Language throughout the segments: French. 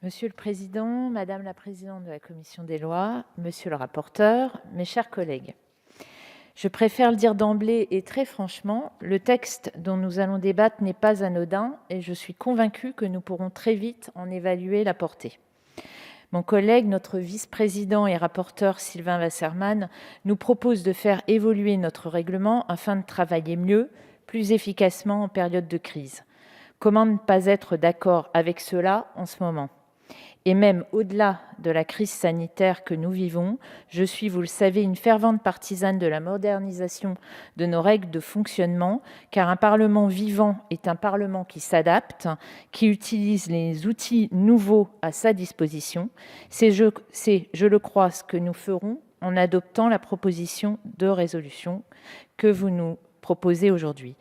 Monsieur le président, madame la présidente de la commission des lois, monsieur le rapporteur, mes chers collègues, je préfère le dire d'emblée et très franchement, le texte dont nous allons débattre n'est pas anodin et je suis convaincue que nous pourrons très vite en évaluer la portée. Mon collègue, notre vice-président et rapporteur Sylvain Wasserman, nous propose de faire évoluer notre règlement afin de travailler mieux, plus efficacement en période de crise. Comment ne pas être d'accord avec cela en ce moment ? Et même au-delà de la crise sanitaire que nous vivons, je suis, vous le savez, une fervente partisane de la modernisation de nos règles de fonctionnement, car un Parlement vivant est un Parlement qui s'adapte, qui utilise les outils nouveaux à sa disposition. C'est, je le crois, ce que nous ferons en adoptant la proposition de résolution que vous nous proposez aujourd'hui.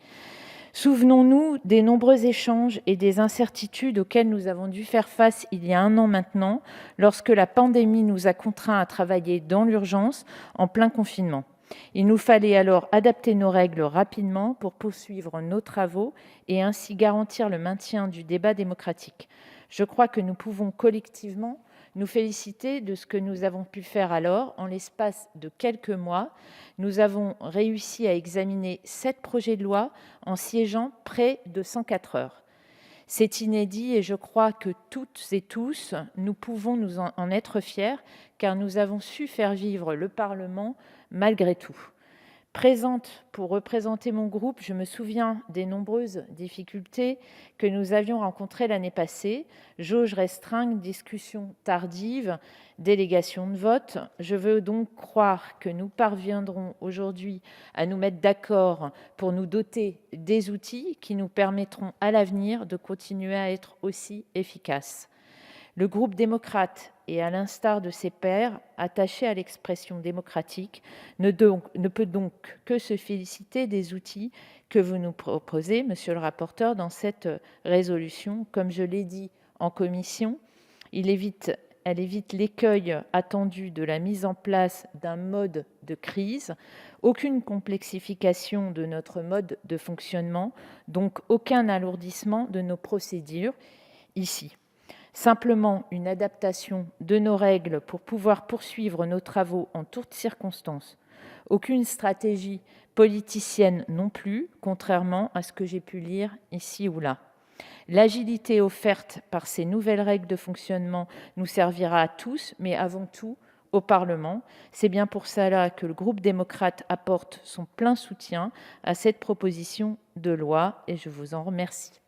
Souvenons-nous des nombreux échanges et des incertitudes auxquelles nous avons dû faire face il y a 1 an maintenant, lorsque la pandémie nous a contraints à travailler dans l'urgence, en plein confinement. Il nous fallait alors adapter nos règles rapidement pour poursuivre nos travaux et ainsi garantir le maintien du débat démocratique. Je crois que nous pouvons collectivement nous féliciter de ce que nous avons pu faire alors. En l'espace de quelques mois, nous avons réussi à examiner 7 projets de loi en siégeant près de 104 heures. C'est inédit et je crois que toutes et tous, nous pouvons nous en être fiers, car nous avons su faire vivre le Parlement malgré tout. Présente pour représenter mon groupe, je me souviens des nombreuses difficultés que nous avions rencontrées l'année passée. Jauge restreinte, discussion tardive, délégation de vote. Je veux donc croire que nous parviendrons aujourd'hui à nous mettre d'accord pour nous doter des outils qui nous permettront à l'avenir de continuer à être aussi efficaces. Le groupe démocrate, et à l'instar de ses pairs, attachés à l'expression démocratique, ne peut donc que se féliciter des outils que vous nous proposez, monsieur le rapporteur, dans cette résolution. Comme je l'ai dit en commission, elle évite l'écueil attendu de la mise en place d'un mode de crise, aucune complexification de notre mode de fonctionnement, donc aucun alourdissement de nos procédures ici. Simplement une adaptation de nos règles pour pouvoir poursuivre nos travaux en toutes circonstances. Aucune stratégie politicienne non plus, contrairement à ce que j'ai pu lire ici ou là. L'agilité offerte par ces nouvelles règles de fonctionnement nous servira à tous, mais avant tout au Parlement. C'est bien pour cela que le groupe démocrate apporte son plein soutien à cette proposition de loi et je vous en remercie.